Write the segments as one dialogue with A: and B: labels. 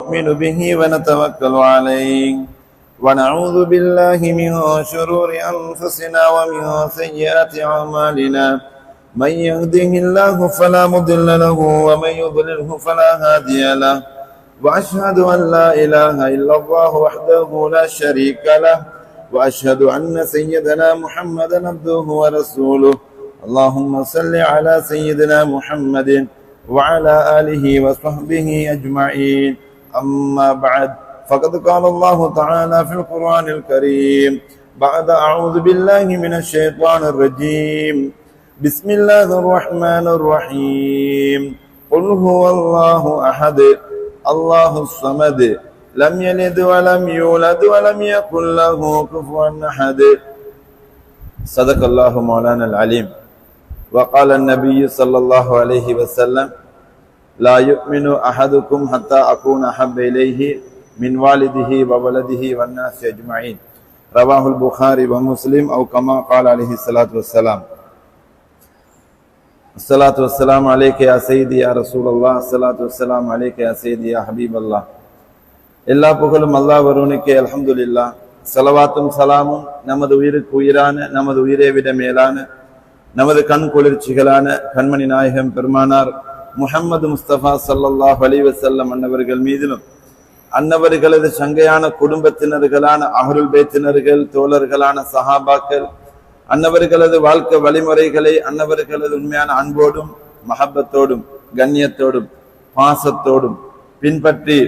A: نؤمن به ونتوكل عليه ونعوذ بالله من شرور أنفسنا ومن سيئات أعمالنا من يهده الله فلا مضل له ومن يضلله فلا هادي له وأشهد أن لا إله إلا الله وحده لا شريك له وأشهد أن سيدنا محمدا عبده ورسوله اللهم صل على سيدنا محمد وعلى آله وصحبه أجمعين أما بعد فقد قال الله تعالى في القرآن الكريم بعد أعوذ بالله من الشيطان الرجيم بسم الله الرحمن الرحيم قل هو الله أحد الله الصمد لم يلد ولم يولد ولم يكن له كفوا أحد صدق الله مولانا العليم وقال النبي صلى الله عليه وسلم لا يؤمن أحدكم حتى أكون أحب إليه من والده وولده والناس أجمعين رواه البخاري ومسلم أو كما قال عليه الصلاة والسلام الصلاة والسلام عليك يا سيدي يا رسول الله الصلاة والسلام عليك يا سيدي يا حبيب الله எல்லா புகழும் அல்லாஹ் ஒருவனுக்கே அல்ஹம்துலில்லாஹ் ஸலவாத்தும் ஸலாமும் நமது உயிருக்கு உயிரான நமது உயிரை விட மேலான நமது கண் குளிர்ச்சிகளான கண்மணி நாயகம் பெருமானார் முஹம்மது முஸ்தபா ஸல்லல்லாஹு அலைஹி வஸல்லம் அன்னவர்கள் மீதிலும் அன்னவர்களது சங்கையான குடும்பத்தினர்களான அஹ்லுல் பைத்தினர்கள் தோழர்களான சஹாபாக்கள் அன்னவர்களது வாழ்க்கை வழிமுறைகளை அன்னவர்களது உண்மையான அன்போடும் மஹப்பத்தோடும் கண்ணியத்தோடும் பாசத்தோடும் பின்பற்றி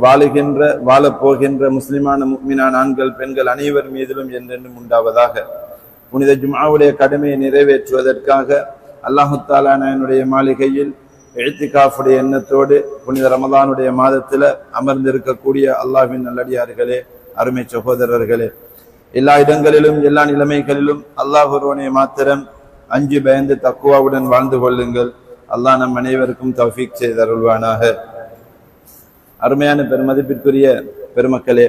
A: வாழுகின்ற வாழப்போகின்ற முஸ்லிமான முஃமினான ஆண்கள் பெண்கள் அனைவர் மீதிலும் என்றென்றும் உண்டாவதாக. புனித ஜும்ஆவுடைய கடமையை நிறைவேற்றுவதற்காக அல்லாஹு தஆலா என்னுடைய மாளிகையில் இஅ்திகாஃபுடைய எண்ணத்தோடு புனித ரமலானுடைய மாதத்துல அமர்ந்திருக்கக்கூடிய அல்லாஹ்வின் நல்லடியார்களே, அருமை சகோதரர்களே, எல்லா இடங்களிலும் எல்லா நிலைமைகளிலும் அல்லாஹ் ஒருவனை மாத்திரம் அஞ்சு பயந்து தக்குவாவுடன் வாழ்ந்து கொள்ளுங்கள். அல்லாஹ் நம் அனைவருக்கும் தௌஃபீக் செய்தருள்வானாக. அருமையான பெருமதிப்பிற்குரிய பெருமக்களே,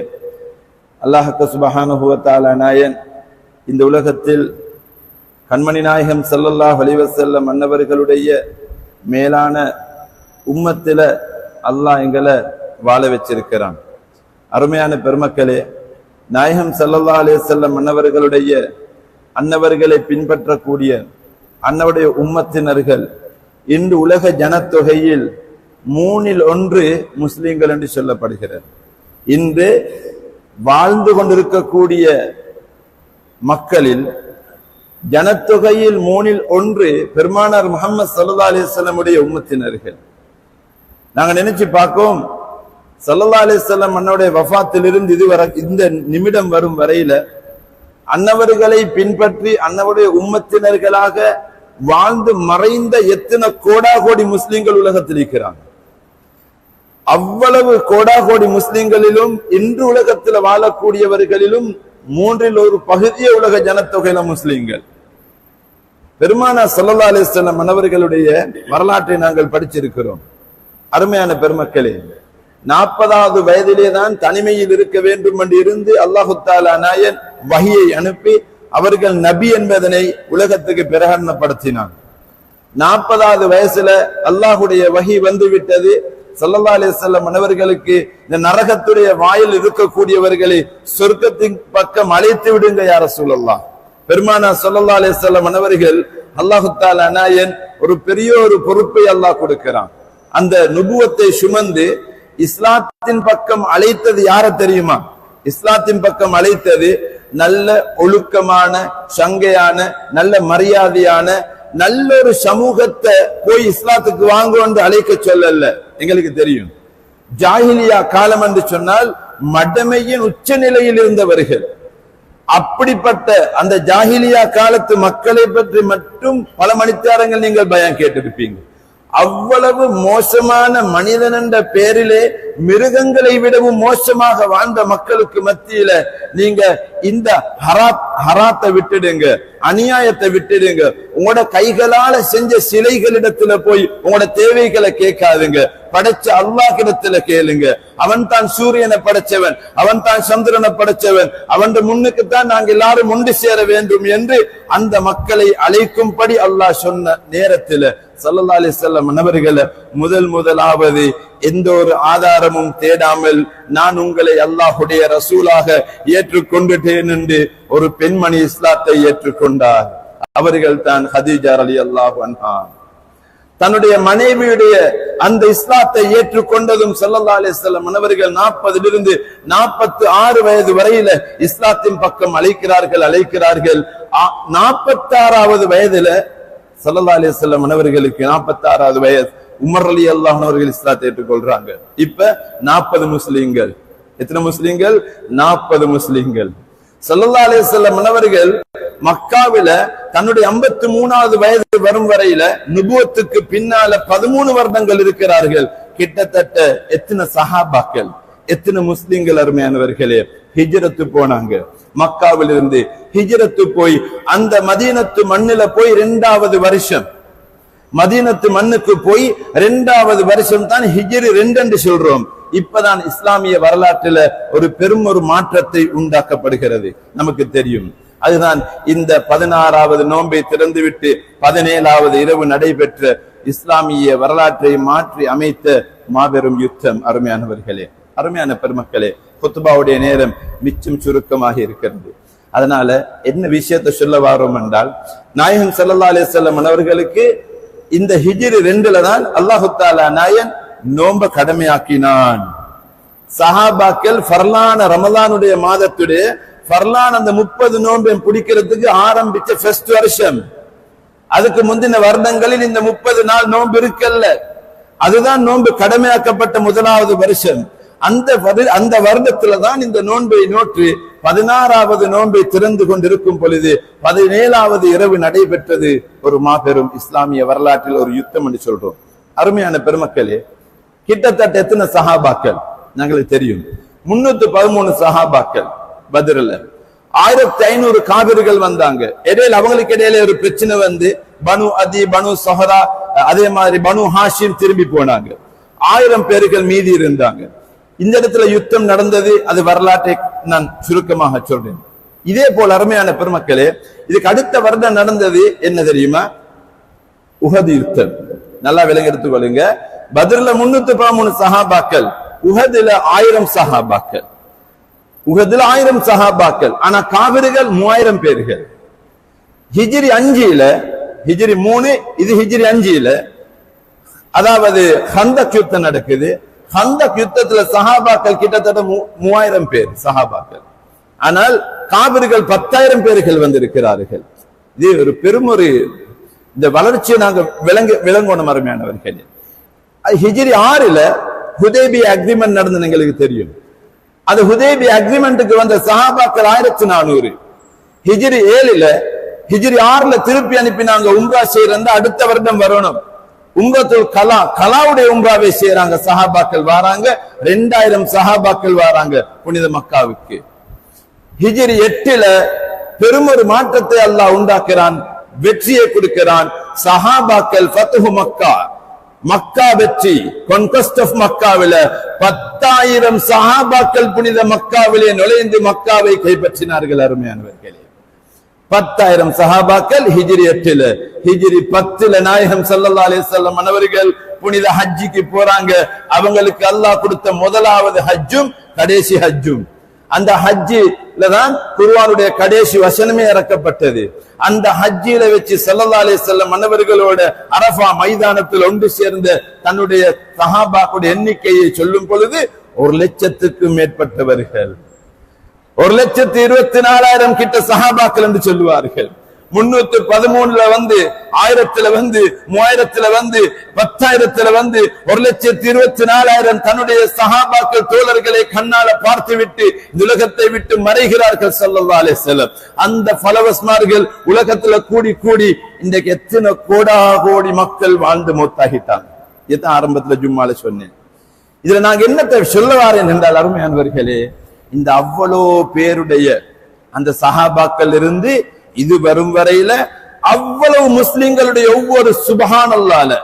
A: அல்லாஹ் சுப்ஹானஹு வ தஆலா நாயன் இந்த உலகத்தில் கண்மணி நாயகம் ஸல்லல்லாஹு அலைஹி வஸல்லம் அன்னவர்களுடைய மேலான உம்மத்தில அல்லாஹ் எங்களை வாழ வச்சிருக்கிறான். அருமையான பெருமக்களே, நாயகம் ஸல்லல்லாஹு அலைஹி வஸல்லம் அன்னவர்களை பின்பற்றக்கூடிய அன்னவருடைய உம்மத்தினர்கள் இன்று உலக ஜனத்தொகையில் 1/3 முஸ்லிம்கள் என்று சொல்லப்படுகிறது. இன்று வாழ்ந்து கொண்டிருக்கக்கூடிய மக்களில் ஜனத்தொகையில் 1/3 பெருமானார் முஹம்மது ஸல்லல்லாஹு அலைஹி வஸல்லம் உடைய உம்மத்தினர்கள். நாங்க நினைச்சு பார்க்கோம், ஸல்லல்லாஹு அலைஹி வஸல்லம் அன்னவருடைய வஃபாத்திலிருந்து இதுவரை இந்த நிமிடம் வரும் வரையில அன்னவர்களை பின்பற்றி அன்னவருடைய உம்மத்தினர்களாக வாழ்ந்து மறைந்த எத்தனை கோடாகோடி முஸ்லிம்கள் உலகத்தில் இருக்கிறாங்க. அவ்வளவு கோடாகோடி முஸ்லிம்களிலும் இன்று உலகத்தில் வாழக்கூடியவர்களிலும் 1/3 பகுதியே உலக ஜனத்தொகையில முஸ்லிம்கள். பெருமானார் ஸல்லல்லாஹு அலைஹி வஸல்லம் அன்னவர்களுடைய வரலாற்றை நாங்கள் படிச்சிருக்கிறோம். அருமையான பெருமக்களே, 40வது வயதிலே தான் தனிமையில் இருக்க வேண்டும் என்று இருந்து அல்லாஹு தஆலா நாயன் வஹியை அனுப்பி அவர்கள் நபி என்பதனை உலகத்துக்கு பிரகடனப்படுத்தினான். 40வது வயசுல அல்லாஹுடைய வஹி வந்து விட்டது. ஸல்லல்லாஹு அலைஹி வஸல்லம் அன்னவர்களுக்கு இந்த நரகத்துடைய வாயில் இருக்கக்கூடியவர்களை சொர்க்கத்தின் பக்கம் அழைத்து விடுங்க யா ரசூலல்லாஹ். பெருமானார் ஸல்லல்லாஹு அலைஹி வஸல்லம் அன்னவர்கள் அல்லாஹு தஆலா நாயன் ஒரு பெரிய ஒரு பொறுப்பை அல்லாஹ் கொடுக்கிறான். அந்த நுபுவத்தை சுமந்து இஸ்லாத்தின் பக்கம் அழைத்தது யார தெரியுமா? இஸ்லாத்தின் பக்கம் அழைத்தது நல்ல ஒழுக்கமான சங்கையான நல்ல மரியாதையான நல்ல ஒரு சமூகத்தை போய் இஸ்லாத்துக்கு வாங்க என்று அழைக்க சொல்லல. எங்களுக்கு தெரியும், ஜாஹிலியா காலம் என்று சொன்னால் மடமையின் உச்ச நிலையில் இருந்தவர்கள். அப்படிப்பட்ட அந்த ஜாஹிலியா காலத்து மக்களை பற்றி மட்டும் பல மணித்தியாரங்கள் நீங்கள் பயம் கேட்டிருப்பீங்க. அவ்வளவு மோசமான மனிதன் என்ற பெயரிலே மிருகங்களை விடவும் மோசமாக வாழ்ந்த மக்களுக்கு மத்தியில நீங்க இந்த ஹராத்தை விட்டுடுங்க, அநியாயத்தை விட்டுடுங்க, உங்களோட கைகளால செஞ்ச சிலைகளிடத்துல போய் உங்களோட தேவைகளை கேட்காதுங்க, படைச்ச அல்லாஹ்விடத்துல கேளுங்க. அவன் தான் சூரியனை படைச்சவன், அவன் தான் சந்திரனை படைச்சவன், அவன் முன்னுக்குத்தான் நாங்க எல்லாரும் ஒன்று சேர வேண்டும் என்று அந்த மக்களை அழைக்கும்படி அல்லாஹ் சொன்ன நேரத்துல ஸல்லல்லாஹு அலைஹி வஸல்லம் அவர்களை முதலாவது எந்த ஒரு ஆதாரமும் தேடாமல் நான் உங்களை அல்லாஹ்வுடைய ரசூலாக ஏற்றுக்கொண்டுட்டேன் என்று ஒரு பெண்மணி இஸ்லாத்தை ஏற்றுக்கொண்டார். அவர்கள் தான் ஹதீஜா ரலியல்லாஹு அன்ஹா. தன்னுடைய மனைவியுடைய அந்த இஸ்லாத்தை ஏற்றுக்கொண்டதும் ஸல்லல்லாஹு அலைஹி வஸல்லம் அவர்கள் 40 46 வயது வரையில இஸ்லாத்தின் பக்கம் அழைக்கிறார்கள். 46வது வயதுல ஸல்லல்லாஹு அலைஹி வஸல்லம் அவர்களுக்கு 46வது வயது உமர் ரலியல்லாஹு அன்ஹு அவர்கள் இஸ்லாத்தை ஏற்றுக்கொள்றாங்க. இப்ப 40 முஸ்லிம்கள். எத்தனை முஸ்லிம்கள்? 40 முஸ்லிம்கள். ஸல்லல்லாஹு அலைஹி வஸல்லம் அவர்கள் மக்காவில தன்னுடைய 53வது வயது வரும் வரையில நுபுவத்துக்கு பின்னால 13 வருடங்கள் இருக்கிறார்கள். கிட்டத்தட்ட எத்தனை சஹாபாக்கள், எத்தனை முஸ்லிம்கள் அருமையானவர்களே ஹிஜ்ரத்து போனாங்க. மக்காவில் இருந்து ஹிஜ்ரத்து போய் அந்த மதீனத்து மண்ணில போய் 2வது வருஷம், மதீனத்து மண்ணுக்கு போய் 2வது வருஷம் தான் ஹிஜ்ரி 2 என்று சொல்றோம். இப்பதான் இஸ்லாமிய வரலாற்றுல ஒரு பெரும் ஒரு மாற்றத்தை உண்டாக்கப்படுகிறது. நமக்கு தெரியும், அதுதான் இந்த 16வது நோன்பை திறந்துவிட்டு 17வது இரவு நடைபெற்ற இஸ்லாமிய வரலாற்றை மாற்றி அமைத்த மாபெரும் யுத்தம். அருமையானவர்களே, அருமையான பெருமக்களே, குத்பாவுடைய நேரம் மிச்சம் சுருக்கமாக இருக்கிறது. அதனால என்ன விஷயத்தை சொல்ல வாரோம் என்றால், நாயகம் ஸல்லல்லாஹு அலைஹி வஸல்லம் அவர்களுக்கு இந்த ஹிஜ்ரி 2ல தான் அல்லாஹ் தஆலா நாயன் நோன்பை கடமையாக்கினான். சஹாபாக்கள் ஃபர்லான ரமலானுடைய மாதத்துடைய ஃபர்லான் அந்த 30 நோன்பை பிடிக்கிறதுக்கு ஆரம்பிச்ச ஃபர்ஸ்ட் வருஷம். அதுக்கு முந்தின வருடங்களில் இந்த 30 நாள் நோன்பு இருக்கல்ல, அதுதான் நோன்பு கடமையாக்கப்பட்ட 1வது வருஷம். அந்த வருடத்துல தான் இந்த நோன்பை நோற்று 16வது நோன்பை திறந்து கொண்டிருக்கும் பொழுது 17வது இரவு நடைபெற்றது. ஒரு மாபெரும் இஸ்லாமிய வரலாற்றில் ஒரு யுத்தம் என்று சொல்றோம். அருமையான பெருமக்களே, கிட்டத்தட்ட எத்தனை சஹாபாக்கள் எங்களுக்கு தெரியும்? 313 சஹாபாக்கள். பத்ர்ல 1500 காபிர்கள் வந்தாங்க. இடையில அவங்களுக்கு இடையில ஒரு பிரச்சனை வந்து பனு அதி, பனு சஹரா, அதே மாதிரி பனு ஹாஷிம் திரும்பி போனாங்க. 1000 பேர்கள் மீதி இருந்தாங்க. இந்த இடத்துல யுத்தம் நடந்தது. அது வரலாற்றை நான் சுருக்கமாக சொல்றேன். இதே போல அருமையான பெருமக்களே, இதுக்கு அடுத்த வருடம் நடந்தது என்ன தெரியுமா? உஹது யுத்தம். நல்லா விலங்கு எடுத்துக்கொள்ளுங்க. பத்ர்ல 313 சஹாபாக்கள், உஹதுல 1000 சஹாபாக்கள். உஹதுல 1000 சஹாபாக்கள், ஆனா காபிர்கள் 3000 பேர்கள். ஹிஜ்ரி 5ல, ஹிஜ்ரி 3, இது ஹிஜ்ரி 5ல, அதாவது ஹந்தக் யுத்தம் நடக்குது. ஹந்தக் யுத்தத்துல சஹாபாக்கள் கிட்டத்தட்ட 3000 பேர் சஹாபாக்கள். ஆனால் காபிர்கள் 10000 பேர்கள் வந்திருக்கிறார்கள். இது ஒரு பெரும் ஒரு இந்த வளர்ச்சியை நாங்க விளங்கணும் அருமையானவர்கள். ஹிஜ்ரி 6ல ஹுதைபியா அக்ரிமெண்ட் நடந்தது எங்களுக்கு தெரியும். அது ஹுதைபியா அக்ரிமெண்ட்டுக்கு வந்த சஹாபாக்கள் 1400. ஹிஜ்ரி 7ல, ஹிஜ்ரி 6ல திருப்பி அனுப்பினாங்க. உம்ரா செய்யறத அடுத்த வருடம் வரணும். உம்ரத்துல் கலாவுடைய உம்ராவை செய்யறாங்க. சஹாபாக்கள் வராங்க. 2000 சஹாபாக்கள் வராங்க புனித மக்காவுக்கு. ஹிஜ்ரி 8ல பெரும் ஒரு மாற்றத்தை அல்லாஹ் உண்டாக்குறான், வெற்றியை கொடுக்கிறான். சஹாபாக்கள் ஃபத்ஹு மக்கா, மக்கா வெற்றி, கான்குவெஸ்ட் ஆஃப் மக்காவில 10000 சஹாபாக்கள் புனித மக்காவிலே நுழைந்து மக்காவை கைப்பற்றினார்கள். அருமையானவர்களே, 10000 சஹாபாக்கள் ஹிஜ்ரி 8ல. ஹிஜ்ரி 10ல நாயகம் ஸல்லல்லாஹு அலைஹி வஸல்லம் அவர்கள் புனித ஹஜ்ஜுக்கு போறாங்க. அவங்களுக்கு அல்லாஹ் கொடுத்த முதலாவது ஹஜ்ஜும் கடைசி ஹஜ்ஜும். அந்த ஹஜ்ஜில தான் குர்ஆனுடைய கடைசி வசனமே இறக்கப்பட்டது. அந்த ஹஜ்ஜில வச்சு ஸல்லல்லாஹு அலைஹி வஸல்லம் அவர்களோட அரஃபா மைதானத்தில் ஒன்று சேர்ந்த தன்னுடைய சஹாபாக்களுடைய எண்ணிக்கையை சொல்லும் பொழுது 1,00,000க்கும் மேற்பட்டவர்கள், 1,24,000 கிட்ட சஹாபாக்கள் என்று சொல்லுவார்கள். 313ல வந்து, 1000ல வந்து, 3000ல வந்து, 10,000ல வந்து 1,24,000 தன்னுடைய சஹாபாக்கள் தோழர்களை கண்ணால பார்த்து விட்டு இந்த உலகத்தை விட்டு மறைகிறார்கள் ஸல்லல்லாஹு அலைஹி வஸல்லம். அந்த ஃபலவஸ்மார்கள் உலகத்துல கூடி கூடி இன்றைக்கு எத்தனை கோடி மக்கள் வாழ்ந்து மௌத்தாகிட்டாங்க. இதான் ஆரம்பத்துல ஜும்மால சொன்னேன். இதுல நாங்க என்னத்தை சொல்ல வாரேன் என்றால் அருமையானவர்களே, இந்த அவ்வளோ பேருடைய அந்த சஹாபாக்கள் இருந்து இது வரும் வரையில அவ்வளவு முஸ்லிம்களுடைய ஒவ்வொரு சுப்ஹானல்லாஹ்ல,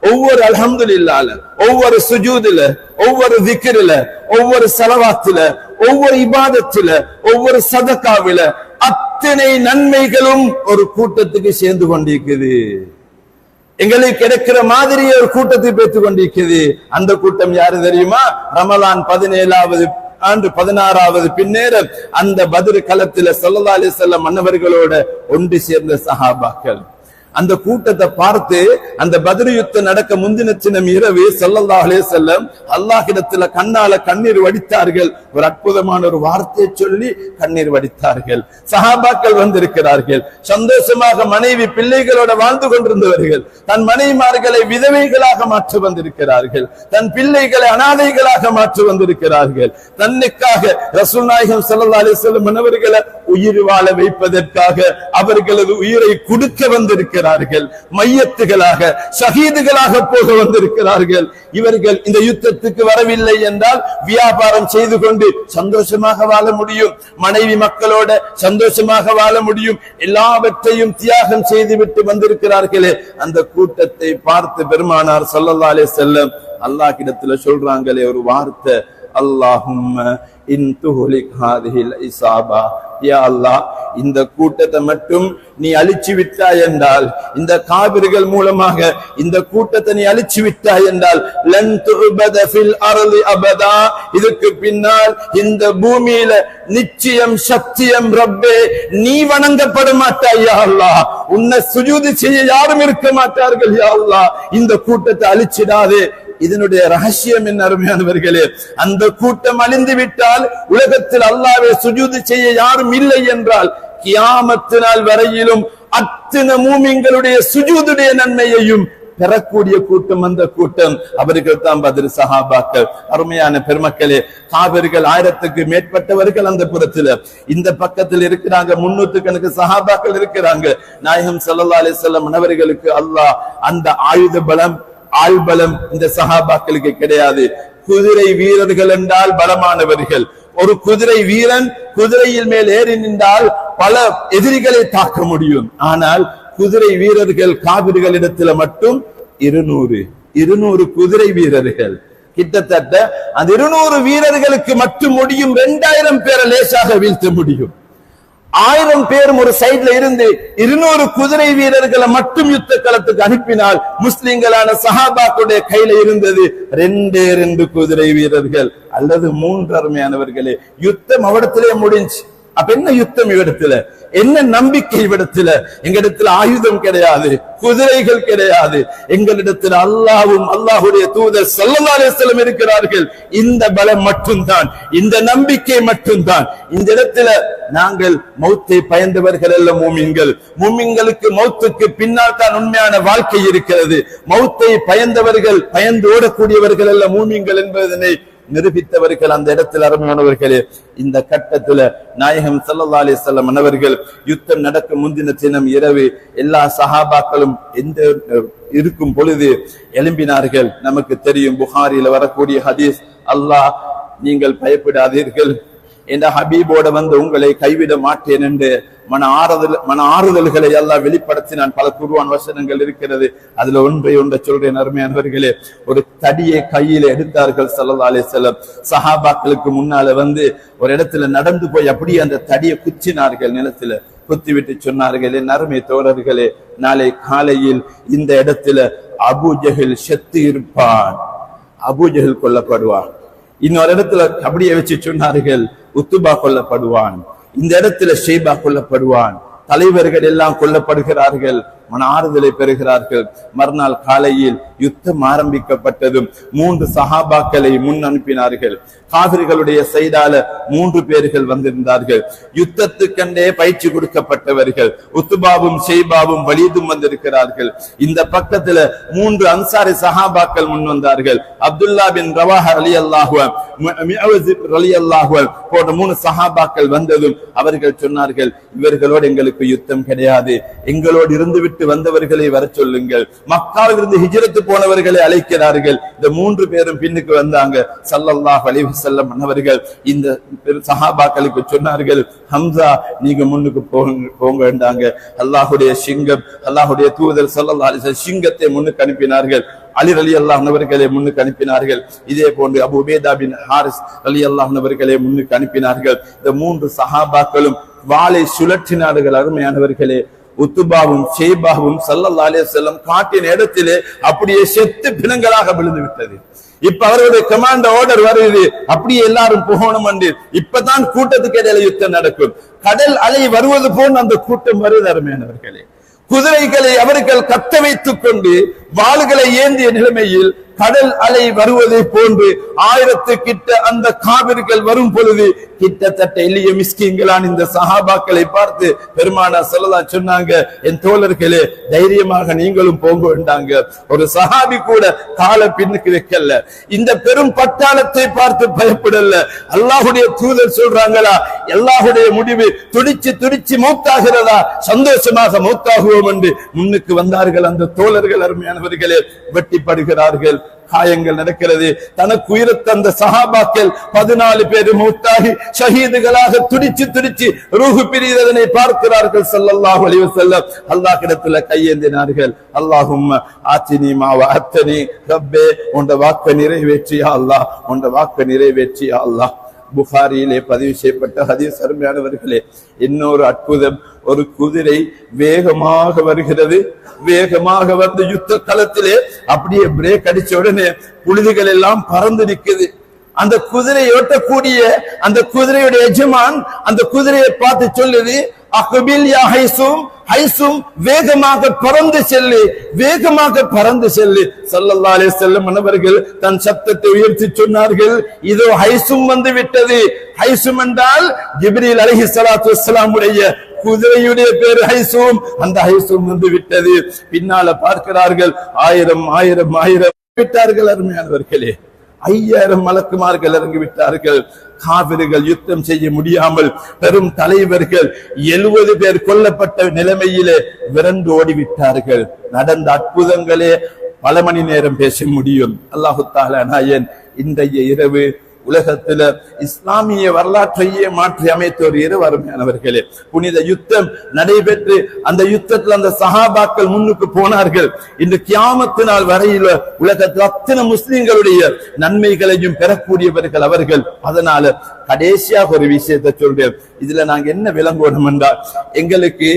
A: ஒவ்வொரு அல்ஹம்துலில்லாஹ்ல, ஒவ்வொரு சுஜூதுல, ஒவ்வொரு திக்ரில, ஒவ்வொரு ஸலவாத்துல, ஒவ்வொரு இபாதத்துல, ஒவ்வொரு சதகாவில அத்தனை நன்மைகளும் ஒரு கூட்டத்துக்கு சேர்ந்து கொண்டிருக்குது. எங்களுக்கு கிடைக்கிற மாதிரி ஒரு கூட்டத்தை பெற்றுக் கொண்டிருக்கிறது. அந்த கூட்டம் யாரு தெரியுமா? ரமலான் 17வது ஆண்டு 16வது பின்னேற அந்த பத்ர் களத்தில ஸல்லல்லாஹு அலைஹி வஸல்லம் மன்னவர்களோட ஒன்று சேர்ந்த சஹாபாக்கள். அந்த கூட்டத்தை பார்த்து அந்த பத்ர் யுத்தம் நடக்க முந்தின தினம் இரவு ஸல்லல்லாஹு அலைஹி வஸல்லம் அல்லாஹ்விடத்துல கண்ணால கண்ணீர் வடித்தார்கள். ஒரு அற்புதமான ஒரு வார்த்தையை சொல்லி கண்ணீர் வடித்தார்கள். சஹாபாக்கள் வந்திருக்கிறார்கள். சந்தோஷமாக மனைவி பிள்ளைகளோட வாழ்ந்து கொண்டிருந்தவர்கள் தன் மனைவிமார்களை விதவைகளாக மாற்ற வந்திருக்கிறார்கள். தன் பிள்ளைகளை அனாதைகளாக மாற்ற வந்திருக்கிறார்கள். தன்னுக்காக ரசூல் நாயகம் ஸல்லல்லாஹு அலைஹி வஸல்லம் அவர்களை உயிர் வாழ வைப்பதற்காக அவர்களது உயிரை கொடுக்க வந்திருக்கிறார்கள். மையத்துகளாக ஷஹீதுகளாக போக வந்திருக்கிறார்கள். இவர்கள் இந்த யுத்தத்துக்கு வரவில்லை என்றால் வியாபாரம் செய்து கொண்டு சந்தோஷமாக வாழ முடியும், மனைவி மக்களோட சந்தோஷமாக வாழ முடியும், எல்லாவற்றையும் தியாகம் செய்துவிட்டு வந்திருக்கிறார்களே. அந்த கூட்டத்தை பார்த்து பெருமானார் ஸல்லல்லாஹு அலைஹி வஸல்லம் அல்லாஹ்விடத்துல சொல்றாங்களே ஒரு வார்த்தை, அல்லாஹும்ம இன் துஹ்லிக் ஹாதிஹில் இஸாபா, யா அல்லாஹ் இந்த கூட்டத்தை மட்டும் நீ அழிச்சு விட்டாய் என்றால், இந்த காபிர்கள் மூலமாக இந்த கூட்டத்தை நீ அழிச்சு விட்டாய் என்றால், லன் துபத ஃபில் அர்லி அபதா, இதுக்கு பின்னால் இந்த பூமியில நிச்சயம் சத்தியம் ரப்பே நீ வணங்கப்பட மாட்டாய் யா அல்லாஹ், உன்னை சுஜூது செய்ய யாரும் இருக்க மாட்டார்கள் யா அல்லாஹ், இந்த கூட்டத்தை அழிச்சிடாதே. இதனுடைய ரகசியம் என்ன அருமையானவர்களே? அந்த கூட்டம் அழிந்து விட்டால் உலகத்தில் அல்லாஹ்வை சுஜூது செய்ய யாரும் இல்லை என்றால் கியாமத் நாள் வரையிலும் அத்தனை மூமின்களுடைய சுஜூதுடைய நன்மையையும் பெறக்கூடிய கூட்டம் அந்த கூட்டம். அவர்கள் தான் பத்ர் சஹாபாக்கள். அருமையான பெருமக்களே, காபிர்கள் 1000க்கு மேற்பட்டவர்கள் அந்த புறத்துல, இந்த பக்கத்தில் இருக்கிறாங்க 300 கணக்கு சஹாபாக்கள் இருக்கிறாங்க. நாயகம் ஸல்லல்லாஹு அலைஹி வஸல்லம் அவர்களுக்கு அல்லாஹ் அந்த ஆயுத பலம் ஆள்பலம் இந்த சஹாபாக்களுக்கு கிடையாது. குதிரை வீரர்கள் என்றால் பலமானவர்கள். ஒரு குதிரை வீரன் குதிரையில் மேல் ஏறி நின்றால் பல எதிரிகளை தாக்க முடியும். ஆனால் குதிரை வீரர்கள் காபிர்களிடத்துல மட்டும் 200 குதிரை வீரர்கள். கிட்டத்தட்ட அந்த 200 வீரர்களுக்கு மட்டும் முடியும் 2000 பேரை லேசாக வீழ்த்த முடியும். 1000 பேரும் ஒரு சைட்ல இருந்து 200 குதிரை வீரர்களை மட்டும் யுத்த களத்துக்கு அனுப்பினால் முஸ்லிம்களான சஹாபாக்களுடைய கையில இருந்தது 2 குதிரை வீரர்கள் அல்லது 3 அருமையானவர்களே. யுத்தம் அவடத்திலே முடிஞ்சு. அப்ப என்ன யுத்தம் இவ்விடத்துல? என்ன நம்பிக்கை இவ்விடத்துல? எங்களிடத்துல ஆயுதம் கிடையாது, குதிரைகள் கிடையாது. எங்களிடத்தில் அல்லாஹ்வும் அல்லாஹ்வுடைய தூதர் ஸல்லல்லாஹு அலைஹி வஸல்லம் இருக்கிறார்கள். இந்த பலம் மட்டும்தான், இந்த நம்பிக்கை மட்டும்தான். இந்த இடத்துல நாங்கள் மௌத்தை பயந்தவர்கள் அல்ல மூமின்கள். மூமின்களுக்கு மௌத்துக்கு பின்னால் தான் உண்மையான வாழ்க்கை இருக்கிறது. மௌத்தை பயந்தவர்கள், பயந்து ஓடக்கூடியவர்கள் அல்ல மூமின்கள் என்பதனை நிரூபித்தவர்கள் அந்த இடத்தில். அருமையானவர்களே, இந்த கட்டத்துல நாயகம் ஸல்லல்லாஹு அலைஹி வஸல்லம் அவர்கள் யுத்தம் நடக்கும் முந்தின தினம் இரவு எல்லா சஹாபாக்களும் எந்த இருக்கும் பொழுது எழும்பினார்கள். நமக்கு தெரியும், புகாரில வரக்கூடிய ஹதீஸ், அல்லாஹ் நீங்கள் பயப்படாதீர்கள், என்ற ஹபீபோட வந்து உங்களை கைவிட மாட்டேன் என்று மன ஆறுதல்களை எல்லாம் வெளிப்படுத்தினான். பல குர்ஆன் வசனங்கள் இருக்கிறது. அதுல ஒன்றை சொல்றேன் அருமையானவர்களே. ஒரு தடியை கையில எடுத்தார்கள் ஸல்லல்லாஹு அலைஹி வஸல்லம். சஹாபாக்களுக்கு முன்னால வந்து ஒரு இடத்துல நடந்து போய் அப்படியே அந்த தடியை குச்சினார்கள், நிலத்துல குத்தி விட்டு சொன்னார்கள், என் அருமை தோழர்களே, நாளை காலையில் இந்த இடத்துல அபூ ஜஹல் செத்து இருப்பான், அபூ ஜஹல் கொல்லப்படுவான். இன்னொரு இடத்துல அப்படியே வச்சு சொன்னார்கள், உத்துபா கொல்லப்படுவான், இந்த இடத்துல ஷைபா கொல்லப்படுவான். தலைவர்கள் எல்லாம் கொல்லப்படுகிறார்கள், மன ஆறுதலை பெறுகிறார்கள். மறுநாள் காலையில் யுத்தம் ஆரம்பிக்கப்பட்டதும் 3 சஹாபாக்களை முன் அனுப்பினார்கள். காபிர்களுடைய சைடால 3 பேர்கள் வந்திருந்தார்கள். யுத்தத்துக்கண்டே பயிற்சி கொடுக்கப்பட்டவர்கள். உத்துபாவும் ஷைபாவும் வலீதும் வந்திருக்கிறார்கள். இந்த பக்கத்துல 3 அன்சாரி சஹாபாக்கள் முன் வந்தார்கள். அப்துல்லா பின் ரவாஹா ரலியல்லாஹு அன்ஹு, மிஅவஸ் ரலியல்லாஹு அன்ஹு போன்ற 3 சஹாபாக்கள் வந்ததும் அவர்கள் சொன்னார்கள், இவர்களோடு எங்களுக்கு யுத்தம் கிடையாது, எங்களோடு இருந்துவிட்டு வந்தவர்களை வர சொல்லுங்கள். மக்காவில் இருந்து ஹிஜ்ரத் போனவர்களை அழைக்கிறார்கள். இந்த 3 பேரும் பின்னுக்கு வந்தாங்க. ஸல்லல்லாஹு அலைஹி வஸல்லம் அவர்கள் இந்த சஹாபாக்களுக்கு சொன்னார்கள், ஹம்சா நீங்க முன்னுக்கு போங்க வேண்டாங்க. அல்லாஹ்வுடைய சிங்கம், அல்லாஹ்வுடைய தூதர் ஸல்லல்லாஹு அலைஹி வஸல்லம் சிங்கத்தை முன்னுக்கு அனுப்பினார்கள். அலி ரலியல்லாஹு அன்ஹு அவர்களை முன்னுக்கு அனுப்பினார்கள். இதே போன்று அபூ உபைதா பின் ஹாரிஸ் ரலியல்லாஹு அன்ஹு அவர்களை முன்னுக்கு அனுப்பினார்கள். இந்த 3 சஹாபாக்களும் வாளை சுழற்றினார்கள். அருமையானவர்களே, உத்துபாவும் ஷேபாவும் ஸல்லல்லாஹு அலைஹி வஸல்லம் காட்டின இடத்திலே அப்படியே செத்து பிணங்களாக விழுந்து விட்டது. இப்ப அவருடைய கமாண்ட் ஆர்டர் வருது, அப்படியே எல்லாரும் போகணும் என்று. இப்பதான் கூட்டத்துக்கு இடையில யுத்தம் நடக்கும். கடல் அலை வருவது போல் அந்த கூட்டம் வருது. அருமையானவர்களே, குதிரைகளை அவர்கள் கத்த வைத்துக் கொண்டு வாள்களை ஏந்திய நிலைமையில் கடல் அலை வருவதை போன்று 1000 கிட்ட அந்த காபிர்கள் வரும் பொழுது கிட்டத்தட்ட எளிய மிஸ்கீன்களான இந்த சஹாபாக்களை பார்த்து பெருமானார் ஸல்லல்லாஹு அலைஹி சொன்னாங்க, என் தோழர்களே தைரியமாக நீங்களும் போங்க வேண்டாங்க. ஒரு சஹாபி கூட கால பின்னுக்கு வைக்கல. இந்த பெரும் பட்டாளத்தை பார்த்து பயப்படல. அல்லாஹ்வுடைய தூதர் சொல்றாங்களா, அல்லாஹ்வுடைய முடிவு துடிச்சு துடிச்சு மௌத்தாகிறதா, சந்தோஷமாக மௌத்தாகுவோம் என்று முன்னுக்கு வந்தார்கள். அந்த தோழர்கள் அருமையானவர்களே வெட்டிப்படுகிறார்கள், காயங்கள் நடக்கிறது. தனக்கு உயிரை தந்த சஹாபாக்கள் 14 பேர் மௌத்தாகி ஷஹீதுகளாக துடிச்சு துடிச்சு ரூஹ் பிரிதனை பார்க்கிறார்கள். ஸல்லல்லாஹு அலைஹி வஸல்லம் அல்லாஹ்விடத்துல கையேந்தினார்கள். அல்லாஹும்ம ஆத்தினி மா வஅத்தனி, ரப்பே உன்னுடைய வாக்கை நிறைவேற்றியா அல்லாஹ், உன்னுடைய வாக்கை நிறைவேற்றியா அல்லாஹ். புகாரியிலே பதிவு செய்யப்பட்ட ஹதீஸ். அருமையானவர்களே, இன்னொரு அற்புதம். ஒரு குதிரை வேகமாக வருகிறது. வேகமாக வந்து யுத்த களத்திலே அப்படியே பிரேக் அடிச்ச உடனே புழுதிகள் எல்லாம் பறந்து நிற்குது. அந்த குதிரை ஓட்டக்கூடிய அந்த குதிரையுடைய எஜமான் அந்த குதிரையை பார்த்து சொல்லுது, அக்பில் யா ஹைசும், ஹைசும் வேகமாக பறந்து செல்லு, வேகமாக பறந்து செல்லு. ஸல்லல்லாஹு அலைஹி வஸல்லம் அவர்கள் தன் சத்தத்தை உயர்த்தி சொன்னார்கள், இதோ ஹைசும் வந்து விட்டது. ஹைசும் என்றால் ஜிப்ரீல் அலைஹிஸ்ஸலாத்து வஸ்ஸலாம் உடைய குதிரையுடைய பேர் ஹைசும். அந்த ஹைசும் வந்து விட்டது. பின்னால பார்க்கிறார்கள், 1000 விட்டார்கள். அருமையானவர்களே, 5000 மலக்குமார்கள் இறங்கி விட்டார்கள். காபிர்கள் யுத்தம் செய்ய முடியாமல் பெரும் தலைவர்கள் 70 பேர் கொல்லப்பட்ட நிலைமையிலே விரண்டு ஓடிவிட்டார்கள். நடந்த அற்புதங்களே பல மணி நேரம் பேச முடியும். அல்லாஹு தஆலா நாயன் இன்றைய இரவு உலகத்துல இஸ்லாமிய வரலாற்றையே மாற்றி அமைத்த ஒரு இரவு. அருமையானவர்களே, புனித யுத்தம் நடைபெற்று அந்த யுத்தத்தில் அந்த சஹாபாக்கள் முன்னுக்கு போனார்கள். இந்த கியாமத்து நாள் வரையில உலகத்தில் அத்தனை முஸ்லிம்களுடைய நன்மைகளையும் பெறக்கூடியவர்கள் அவர்கள். அதனால கடைசியாக ஒரு விஷயத்தை சொல்றேன். இதுல நாங்க என்ன விளங்கணும் என்றால், எங்களுக்கு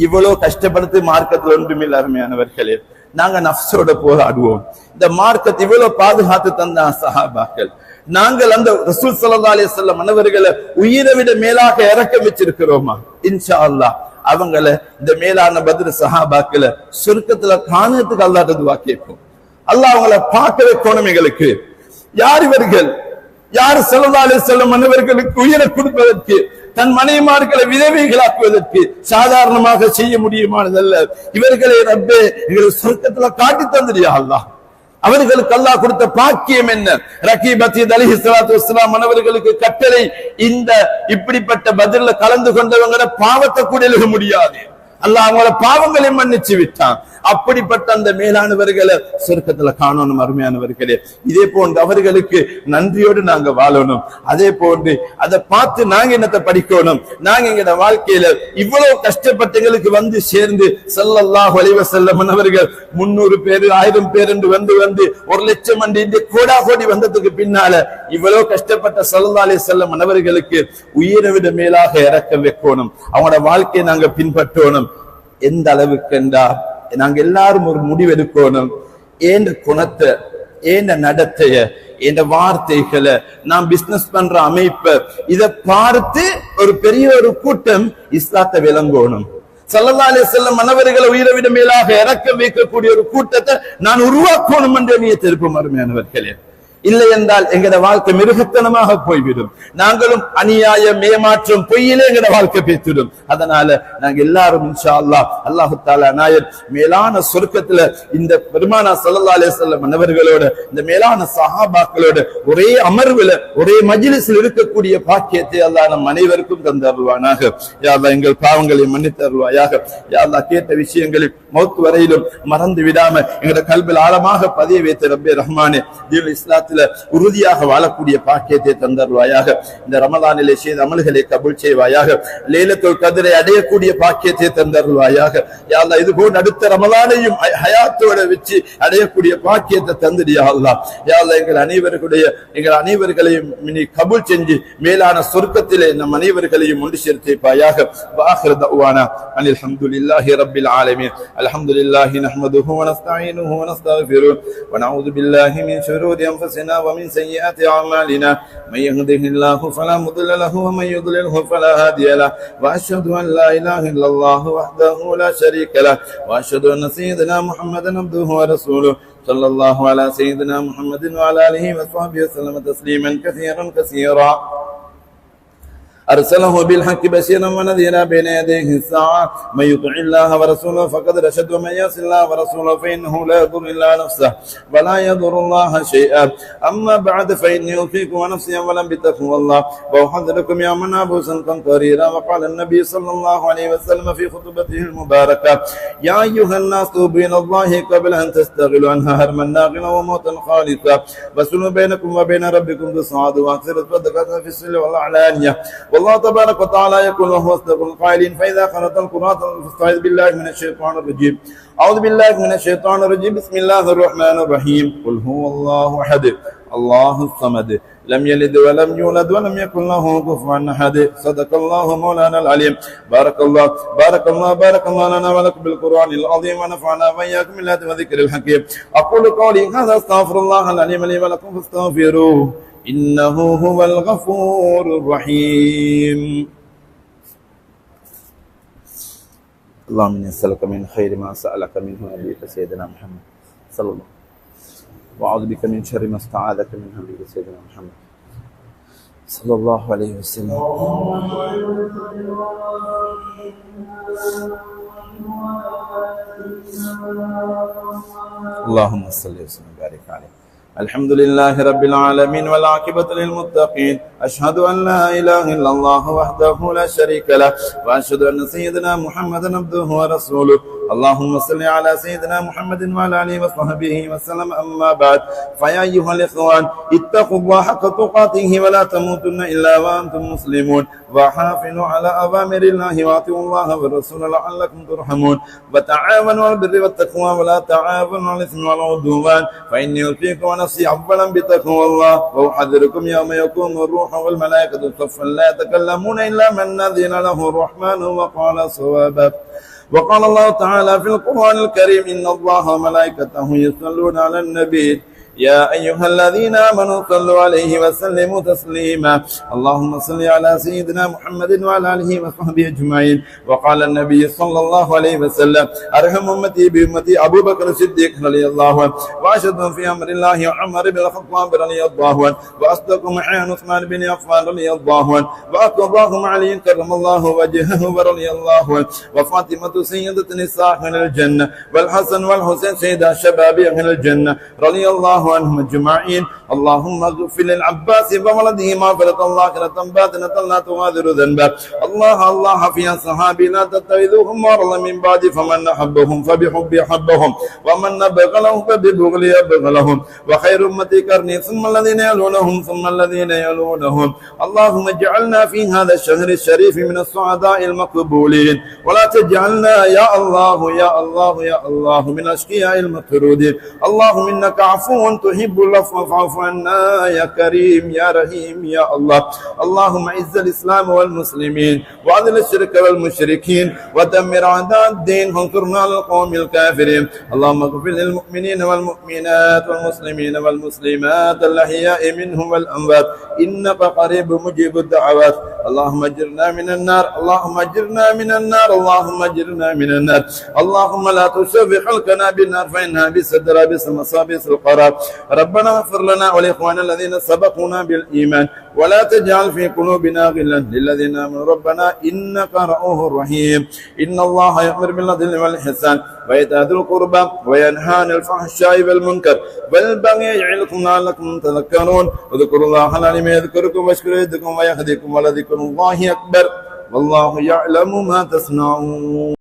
A: இவ்வளவு கஷ்டப்படுத்தி மார்க்கத்தில் ஒன்றுமில்லை. அருமையானவர்களே, நாங்க நஃப்ஸோட போராடுவோம். இந்த மார்க்கத்தை இவ்வளவு பாதுகாத்து தந்த சஹாபாக்கள், நாங்கள் அந்த ரசூல் ஸல்லல்லாஹு அலைஹி வஸல்லம் அவர்களை உயிரை விட மேலாக இறக்கம் வச்சிருக்கிறோமா? இன்ஷா அல்லாஹ் அவங்கள இந்த மேலான பத்ர் சஹாபாக்களை சொர்க்கத்துல காணத்துக்கு அல்லாஹ்ட்ட துஆ கேட்போம். அல்லாஹ் அவங்களை பார்க்க வைக்கணும். எங்களுக்கு யார் இவர்கள்? யார் ஸல்லல்லாஹு அலைஹி வஸல்லம் அவர்களுக்கு உயிரை கொடுப்பதற்கு, தன் மனைவிமார்களை விதவைகளாக்குவதற்கு சாதாரணமாக செய்ய முடியுமானதல்ல. இவர்களை ரப்பே எங்களுக்கு சொர்க்கத்துல காட்டி தந்திரியா அல்லாஹ். அவர்களுக்கு அல்லாஹ் கொடுத்த பாக்கியம் என்ன? ரகீப் அத்தீத் அலைஹிஸ்ஸலாத்து வஸ்ஸலாம் அவர்களுக்கு கட்டளை, இந்த இப்படிப்பட்ட பத்ர்ல கலந்து கொண்டவங்க பாவத்தை கூட எழுத முடியாது. அல்லாஹ் அவங்கள பாவங்களை மன்னிச்சு விட்டான். அப்படிப்பட்ட அந்த மேலானவர்களை சொர்க்கத்துல காணணும். அருமையானவர்களே, இதே போன்று அவர்களுக்கு நன்றியோடு நாங்க வாழணும். அதே போன்று அதை பார்த்து நாங்க என்னத்தை படிக்கணும்? நாங்க எங்க வாழ்க்கையில இவ்வளவு கஷ்டப்பட்டவங்களுக்கு வந்து சேர்ந்து ஸல்லல்லாஹு அலைஹி வஸல்லம் அவர்கள் 300 பேர் 1000 பேர் என்று வந்து 1,00,000 அண்டு இந்த கோடாகோடி வந்ததுக்கு பின்னால இவ்வளவு கஷ்டப்பட்ட ஸல்லல்லாஹு அலைஹி வஸல்லம் அவர்களுக்கு உயிரை விட மேலாக இறக்க வைக்கணும். அவங்களோட வாழ்க்கையை நாங்க பின்பற்றணும். எந்த அளவுக்கு என்றா, நாங்க எல்லாரும் ஒரு முடிவு எடுக்கணும். ஏண்ட குணத்தை, ஏண்ட நடத்தைய, ஏண்ட வார்த்தைகளை, நாம் பிசினஸ் பண்ற அமைப்பை இதை பார்த்து ஒரு பெரிய ஒரு கூட்டம் இஸ்லாத்தை விளங்கணும். ஸல்லல்லாஹு அலைஹி வஸல்லம் மனவர்களை உயிரை விட மேலாக இறக்க வைக்கக்கூடிய ஒரு கூட்டத்தை நான் உருவாக்கணும் என்ற நியத்து இருப்போம். அருமையானவர்களே, இல்லை என்றால் எங்கட வாழ்க்கை மிருகத்தனமாக போய்விடும். நாங்களும் அநியாயம், ஏமாற்றம், பொய்யிலே எங்கட வாழ்க்கை பேசிடும். அதனால நாங்க எல்லாரும் இன்ஷா அல்லாஹ் அல்லாஹ் தஆலா நாயர் மேலான சொர்க்கத்துல இந்த பெருமானா ஸல்லல்லாஹு அலைஹி வஸல்லம் அவர்களோட இந்த மேலான சஹாபாக்களோட ஒரே அமர்வுல ஒரே மஜ்லிஸில் இருக்கக்கூடிய பாக்கியத்தை அல்லாஹ் நம் அனைவருக்கும் தந்தருள்வானாக. யா அல்லாஹ் எங்கள் பாவங்களை மன்னித்து அருள்வாயாக. யா அல்லாஹ் கேட்ட விஷயங்களை மௌத் வரையிலும் மறந்து விடாம எங்கட கல்பில் ஆழமாக பதிய வைத்த ரப்பே ரஹ்மானே, தீனுல் இஸ்லாத்துல உறுதியாக வாழக்கூடிய பாக்கியத்தை தந்தருள்வாயாக. இந்த ரமலானிலே செய்த அமல்களை கபூல் செய்வாயாக. லைலத்துல் கத்ரை அடையக்கூடிய பாக்கியத்தை தந்தருள்வாயாக. யா அல்லாஹ் இது போன்ற அடுத்த ரமலானையும் ஹயாத்தோட வச்சு அடையக்கூடிய பாக்கியத்தை தந்துடு யா அல்லாஹ். யா அல்லாஹ் எங்கள் அனைவர்களையும் நீ கபூல் செஞ்சு மேலான சொர்க்கத்திலே நம் அனைவர்களையும் ஒன்று சேர்த்திப்பாயாக. வாஹிர் தஅவானா அனில் ஹம்துலில்லாஹி ரப்பில் ஆலமீன். அல்ஹம்துலில்லாஹி நஹ்மதுஹு வ நஸ்தஈனுஹு வ நஸ்தக்ஃபிருஹு வ நஊது பில்லாஹி மின் ஷுரூரி அன்ஃபுஸினா வ மின் ஸய்யிஆத்தி அஅமாலினா மை யஹ்திஹில்லாஹு ஃபலா முضل له ومن يضلله فلا هادي له واشهد ان لا اله الا الله وحده لا شريك له واشهد ان سيدنا محمدا عبده ورسوله صلى الله على سيدنا محمد وعلى اله وصحبه وسلم تسليما كثيرا أرسله بالحق بشيرا ونذيرا بين يديه الساعة من يطع الله ورسوله فقد رشد ومن يعص الله ورسوله فإنه لا يضر إلا نفسه ولا يضر الله شيئا. أما بعد فإني أوصيكم ونفسي أولا بتقوى الله وأحذركم يوما عبوسا قمطريرا. وقال النبي صلى الله عليه وسلم في خطبته المباركة: يا أيها الناس توبوا إلى الله قبل أن تستغلوا عنها هرما ناغلا وموتا خالصا وصلوا بينكم وبين ربكم بالصعود وأكثروا الصدقة في السر والعلانية. والله تبارك وتعالى يقول وهو أصدق القائلين: فإذا قرأت القرآن فاستعذ بالله من الشيطان الرجيم. أعوذ بالله من الشيطان الرجيم. بسم الله الرحمن الرحيم. قل هو الله أحد الله الصمد لم يلد ولم يولد ولم يكن له كفوا أحد. صدق الله مولانا العليم. بارك الله لنا ولكم بالقرآن العظيم ونفعنا وإياكم بالآيات والذكر الحكيم. أقول قولي هذا أستغفر الله العليم لي ولكم فاستغفروه إنه هو الغفور الرحيم. اللهم إني أسألك من خير ما سألك منه نبيك سيدنا محمد صلى الله عليه وسلم وأعوذ بك من شر ما استعاذك منه نبيك سيدنا محمد صلى الله عليه وسلم. اللهم صل وسلم وبارك عليه. الحمد لله رب العالمين والعاقبة للمتقين. أشهد أن لا إله إلا الله وحده لا شريك له وأشهد أن سيدنا محمدا عبده ورسوله. اللهم صل على سيدنا محمد وعلى آله وصحبه وسلم. أما بعد، فيا أيها الإخوان، اتقوا الله حق تقاته ولا تموتن إلا وأنتم مسلمون وحافظوا على أوامر الله وأطيعوا الله والرسول لعلكم ترحمون. وتعاونوا على البر والتقوى ولا تعاونوا على الإثم والعدوان. فإني أوصيكم ونفسي أولا بتقوى الله وأحذركم يوم يقوم الروح والملائكة صفا لا يتكلمون إلا من أذن له الرحمن وقال صوابا. وقال الله تعالى في القرآن الكريم: إن الله وملائكته يصلون على النبي يا أيها الذين آمنوا صلوا عليه وسلموا تسليما. اللهم صل على سيدنا محمد وعلى آله وصحبه أجمعين. وقال النبي صلى الله عليه وسلم: أرحم أمتي بأمتي أبو بكر الصديق رضي الله عنه، وأشهدهم في أمر الله عمر بن الخطاب رضي الله عنه، وأصدقهم عن عثمان بن عفان رضي الله عنه، وأقربهم علي كرم الله وجهه ورضي الله عنه، وفاطمة سيدة نساء أهل الجنة، والحسن والحسين سيدا شباب أهل الجنة رضي الله عنهم أجمعين. اللهم اغفر للعباس وولده مغفرة ظاهرة باطنة لا تغادر ذنبا. الله في أصحابي لا تتخذوهم غرضا من بعد، فمن أحبهم فبحب أحبهم ومن أبغلهم فببغل أبغلهم. وخير أمتي قرني ثم الذين يلونهم ثم الذين يلونهم. اللهم اجعلنا في هذا الشهر الشريف من السعداء المقبولين، ولا تجعلنا يا الله يا الله يا الله من الأشقياء المطرودين. اللهم إنك عفو تحب العفو فاعف عنا يا كريم يا رحيم يا الله. اللهم اعز الإسلام والمسلمين وأذل الشرك والمشركين ودمر أعداء الدين وانصرنا على القوم الكافرين. اللهم اغفر للمؤمنين والمؤمنات والمسلمين والمسلمات الأحياء منهم والأموات إنك قريب مجيب الدعوات. اللهم اجرنا من النار، اللهم اجرنا من النار، اللهم اجرنا من النار. اللهم لا تشوف خلقنا بالنار فإنها بئس الدرى بئس المصاب بئس القرار. ربنا اغفر لنا ولإخواننا الذين سبقونا بالإيمان ولا تجعل في قلوبنا غلا للذين آمنوا ربنا إنك رؤوف رحيم إن الله يأمر بالعدل والإحسان وإيتاء ذي القربى وينهى عن الفحشاء والمنكر والبغي يعظكم لعلكم تذكرون واذكروا الله العظيم يذكركم واشكروه يزدكم ويهديكم ولذكر الله أكبر والله يعلم ما تصنعون.